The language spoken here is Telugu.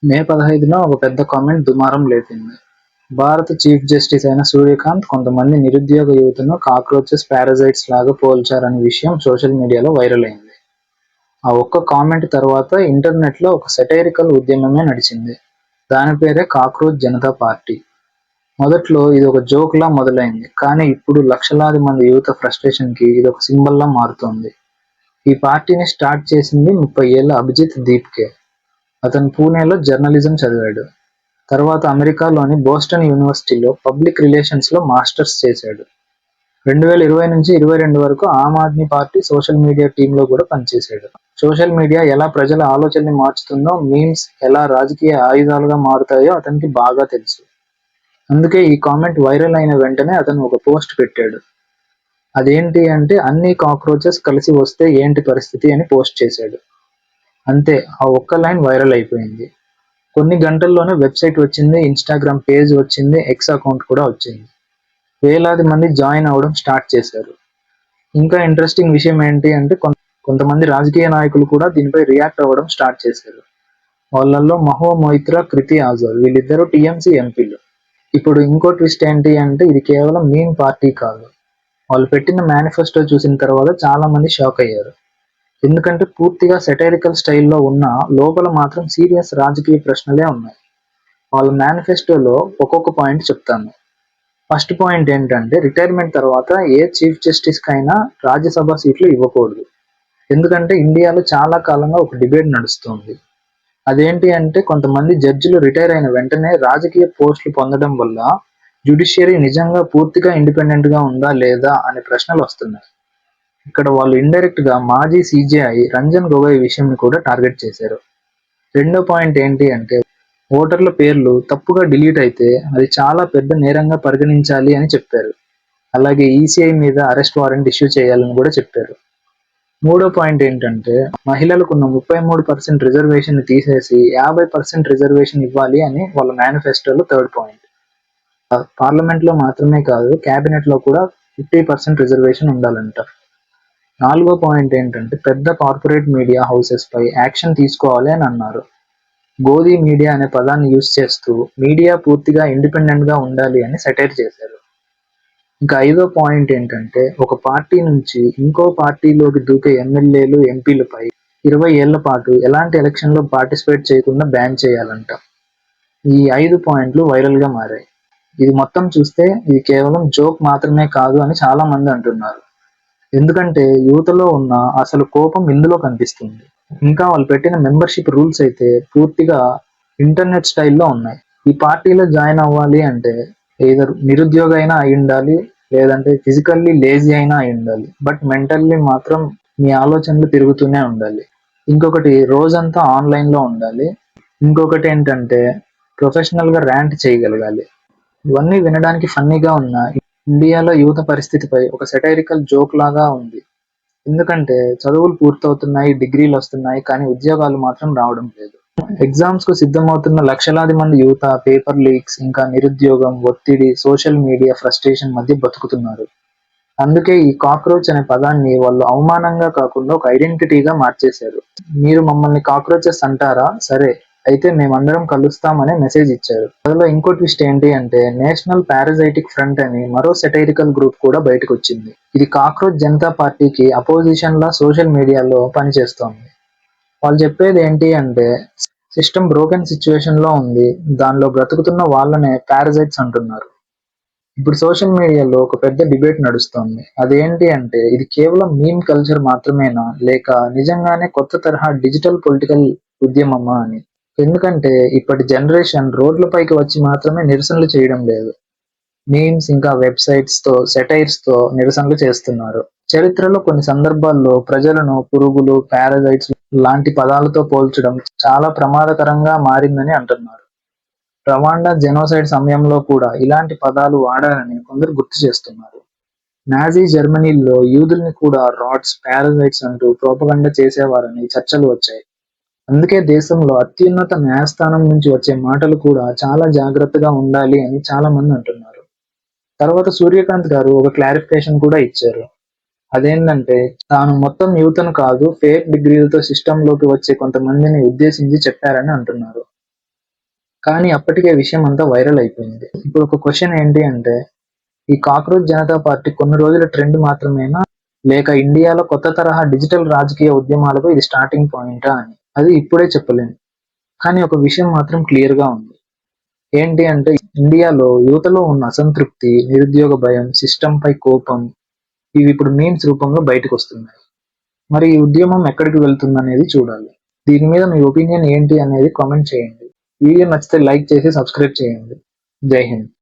మే 15న ఒక పెద్ద కామెంట్ దుమారం లేపింది. భారత చీఫ్ జస్టిస్ అయిన సూర్యకాంత్ కొంతమంది నిరుద్యోగ యువతను కాక్రోచెస్, పారాసైట్స్ లాగా పోల్చారనే విషయం సోషల్ మీడియాలో వైరల్ అయింది. ఆ ఒక్క కామెంట్ తర్వాత ఇంటర్నెట్లో ఒక సెటైరికల్ ఉద్యమమే నడిచింది. దాని పేరే కాక్రోచ్ జనతా పార్టీ. మొదట్లో ఇది ఒక జోక్ లా మొదలైంది, కానీ ఇప్పుడు లక్షలాది మంది యువత ఫ్రస్ట్రేషన్ కి ఇది ఒక సింబల్ లా మారుతోంది. ఈ పార్టీని స్టార్ట్ చేసింది 30 ఏళ్ల అభిజిత్ దీప్కే. అతను పూణేలో జర్నలిజం చదివాడు. తర్వాత అమెరికాలోని బోస్టన్ యూనివర్సిటీలో పబ్లిక్ రిలేషన్స్ లో మాస్టర్స్ చేశాడు. 2020 నుంచి 22 వరకు Aam Aadmi party social media టీంలో కూడా పనిచేశాడు. సోషల్ మీడియా ఎలా ప్రజల ఆలోచనని మార్చుతుందో, మీమ్స్ ఎలా రాజకీయ ఆయుధాలుగా మారుతాయో అతనికి బాగా తెలుసు. అందుకే ఈ కామెంట్ వైరల్ అయిన వెంటనే అతను ఒక పోస్ట్ పెట్టాడు. అదేంటి అంటే, అన్ని కాక్రోచెస్ కలిసి వస్తే ఏంటి పరిస్థితి అని పోస్ట్ చేశాడు. అంతే, ఆ ఒక్క లైన్ వైరల్ అయిపోయింది. కొన్ని గంటల్లోనే వెబ్సైట్ వచ్చింది, ఇన్స్టాగ్రామ్ పేజ్ వచ్చింది, ఎక్స్ అకౌంట్ కూడా వచ్చింది. వేలాది మంది జాయిన్ అవ్వడం స్టార్ట్ చేశారు. ఇంకా ఇంట్రెస్టింగ్ విషయం ఏంటి అంటే, కొంతమంది రాజకీయ నాయకులు కూడా దీనిపై రియాక్ట్ అవ్వడం స్టార్ట్ చేశారు. వాళ్ళల్లో మహువా మొయిత్రా, కృతి ఆజాద్ వీళ్ళిద్దరూ టీఎంసీ ఎంపీలు. ఇప్పుడు ఇంకో ట్విస్ట్ ఏంటి అంటే, ఇది కేవలం మీమ్ పార్టీ కాదు. వాళ్ళు పెట్టిన మేనిఫెస్టో చూసిన తర్వాత చాలా మంది షాక్ అయ్యారు. ఎందుకంటే పూర్తిగా సెటైరికల్ స్టైల్లో ఉన్న లోపల మాత్రం సీరియస్ రాజకీయ ప్రశ్నలే ఉన్నాయి. వాళ్ళ మేనిఫెస్టోలో ఒక్కొక్క పాయింట్ చెప్తాను. ఫస్ట్ పాయింట్ ఏంటంటే, రిటైర్మెంట్ తర్వాత ఏ చీఫ్ జస్టిస్ కైనా రాజ్యసభ సీట్లు ఇవ్వకూడదు. ఎందుకంటే ఇండియాలో చాలా కాలంగా ఒక డిబేట్ నడుస్తుంది. అదేంటి అంటే, కొంతమంది జడ్జిలు రిటైర్ అయిన వెంటనే రాజకీయ పోస్టులు పొందడం వల్ల జ్యుడిషియరీ నిజంగా పూర్తిగా ఇండిపెండెంట్ గా ఉందా లేదా అనే ప్రశ్నలు వస్తున్నాయి. ఇక్కడ వాళ్ళు ఇండైరెక్ట్ గా మాజీ సీజేఐ రంజన్ గొగోయ్ విషయంని కూడా టార్గెట్ చేశారు. రెండో పాయింట్ ఏంటి అంటే, ఓటర్ల పేర్లు తప్పుగా డిలీట్ అయితే అది చాలా పెద్ద నేరంగా పరిగణించాలి అని చెప్పారు. అలాగే ఈసీఐ మీద అరెస్ట్ వారెంట్ ఇష్యూ చేయాలని కూడా చెప్పారు. మూడో పాయింట్ ఏంటంటే, మహిళలకున్న 33% రిజర్వేషన్ ని తీసేసి 50% రిజర్వేషన్ ఇవ్వాలి అని వాళ్ళ మేనిఫెస్టోలో థర్డ్ పాయింట్. పార్లమెంట్ లో మాత్రమే కాదు, క్యాబినెట్ లో కూడా 50% రిజర్వేషన్ ఉండాలంట. నాలుగో పాయింట్ ఏంటంటే, పెద్ద కార్పొరేట్ మీడియా హౌసెస్ పై యాక్షన్ తీసుకోవాలి అని అన్నారు. గోధీ మీడియా అనే పదాన్ని యూజ్ చేస్తూ మీడియా పూర్తిగా ఇండిపెండెంట్ గా ఉండాలి అని సెటైర్ చేశారు. ఇంకా ఐదో పాయింట్ ఏంటంటే, ఒక పార్టీ నుంచి ఇంకో పార్టీలోకి దూకే ఎమ్మెల్యేలు, ఎంపీలపై 20 ఏళ్ల పాటు ఎలాంటి ఎలక్షన్ లో పార్టిసిపేట్ చేయకుండా బ్యాన్ చేయాలంట. ఈ 5 పాయింట్లు వైరల్ గా మారాయి. ఇది మొత్తం చూస్తే ఇది కేవలం జోక్ మాత్రమే కాదు అని చాలా మంది అంటున్నారు. ఎందుకంటే యువతలో ఉన్న అసలు కోపం ఇందులో కనిపిస్తుంది. ఇంకా వాళ్ళు పెట్టిన మెంబర్షిప్ రూల్స్ అయితే పూర్తిగా ఇంటర్నెట్ స్టైల్లో ఉన్నాయి. ఈ పార్టీలో జాయిన్ అవ్వాలి అంటే ఏదర్ నిరుద్యోగ అయినా అయి ఉండాలి, లేదంటే ఫిజికల్లీ లేజీ అయినా అయి ఉండాలి, బట్ మెంటల్లీ మాత్రం మీ ఆలోచనలు తిరుగుతూనే ఉండాలి. ఇంకొకటి, రోజంతా ఆన్లైన్ లో ఉండాలి. ఇంకొకటి ఏంటంటే, ప్రొఫెషనల్ గా ర్యాంట్ చేయగలగాలి. ఇవన్నీ వినడానికి ఫన్నీగా ఉన్నా ఇండియాలో యువత పరిస్థితిపై ఒక సెటైరికల్ జోక్ లాగా ఉంది. ఎందుకంటే చదువులు పూర్తవుతున్నాయి, డిగ్రీలు వస్తున్నాయి, కానీ ఉద్యోగాలు మాత్రం రావడం లేదు. ఎగ్జామ్స్ కు సిద్ధమవుతున్న లక్షలాది మంది యువత పేపర్ లీక్స్, ఇంకా నిరుద్యోగం, ఒత్తిడి, సోషల్ మీడియా ఫ్రస్ట్రేషన్ మధ్య బతుకుతున్నారు. అందుకే ఈ కాక్రోచ్ అనే పదాన్ని వాళ్ళు అవమానంగా కాకుండా ఒక ఐడెంటిటీగా మార్చేశారు. మీరు మమ్మల్ని కాక్రోచెస్ అంటారా, సరే అయితే మేమందరం కలుస్తామనే మెసేజ్ ఇచ్చారు. అందులో ఇంకో ట్విస్ట్ ఏంటి అంటే, నేషనల్ పారాసైటిక్ ఫ్రంట్ అని మరో సెటైరికల్ గ్రూప్ కూడా బయటకు వచ్చింది. ఇది కాక్రోచ్ జనతా పార్టీకి అపోజిషన్ లా సోషల్ మీడియాలో పనిచేస్తోంది. వాళ్ళు చెప్పేది ఏంటి అంటే, సిస్టమ్ బ్రోకెన్ సిచ్యువేషన్ లో ఉంది, దానిలో బ్రతుకుతున్న వాళ్ళనే పారాసైట్స్ అంటున్నారు. ఇప్పుడు సోషల్ మీడియాలో ఒక పెద్ద డిబేట్ నడుస్తోంది. అదేంటి అంటే, ఇది కేవలం మీమ్ కల్చర్ మాత్రమేనా, లేక నిజంగానే కొత్త తరహా డిజిటల్ పొలిటికల్ ఉద్యమమా అని. ఎందుకంటే ఇప్పటి జనరేషన్ రోడ్లపైకి వచ్చి మాత్రమే నిరసనలు చేయడం లేదు, మీమ్స్ ఇంకా వెబ్సైట్స్ తో, సెటైర్స్ తో నిరసనలు చేస్తున్నారు. చరిత్రలో కొన్ని సందర్భాల్లో ప్రజలను పురుగులు, పారాసైట్స్ లాంటి పదాలతో పోల్చడం చాలా ప్రమాదకరంగా మారిందని అంటున్నారు. రవాండా జెనోసైడ్ సమయంలో కూడా ఇలాంటి పదాలు వాడారని కొందరు గుర్తు చేస్తున్నారు. నాజీ జర్మనీలో యూదుల్ని కూడా రాట్స్, పారాసైట్స్ అంటూ ప్రోపగండా చేసేవారని చర్చలు వచ్చాయి. అందుకే దేశంలో అత్యున్నత న్యాయస్థానం నుంచి వచ్చే మాటలు కూడా చాలా జాగ్రత్తగా ఉండాలి అని చాలా మంది అంటున్నారు. తర్వాత సూర్యకాంత్ గారు ఒక క్లారిఫికేషన్ కూడా ఇచ్చారు. అదేంటంటే, తాను మొత్తం యువతను కాదు, ఫేక్ డిగ్రీలతో సిస్టంలోకి వచ్చే కొంతమందిని ఉద్దేశించి చెప్పారని అంటున్నారు. కానీ అప్పటికే విషయం అంతా వైరల్ అయిపోయింది. ఇప్పుడు ఒక క్వశ్చన్ ఏంటి అంటే, ఈ కాక్రోచ్ జనతా పార్టీ కొన్ని రోజుల ట్రెండ్ మాత్రమేనా, లేక ఇండియాలో కొత్త తరహా డిజిటల్ రాజకీయ ఉద్యమాలకు ఇది స్టార్టింగ్ పాయింటా అని అది ఇప్పుడే చెప్పలేం. కానీ ఒక విషయం మాత్రం క్లియర్ గా ఉంది. ఏంటి అంటే, ఇండియాలో యువతలో ఉన్న అసంతృప్తి, నిరుద్యోగ భయం, సిస్టమ్ పై కోపం ఇవి ఇప్పుడు మీమ్స్ రూపంలో బయటకు వస్తున్నాయి. మరి ఈ ఉద్యమం ఎక్కడికి వెళ్తుందనేది చూడాలి. దీని మీద మీ ఒపీనియన్ ఏంటి అనేది కామెంట్ చేయండి. వీడియో నచ్చితే లైక్ చేసి సబ్స్క్రైబ్ చేయండి. జై హింద్.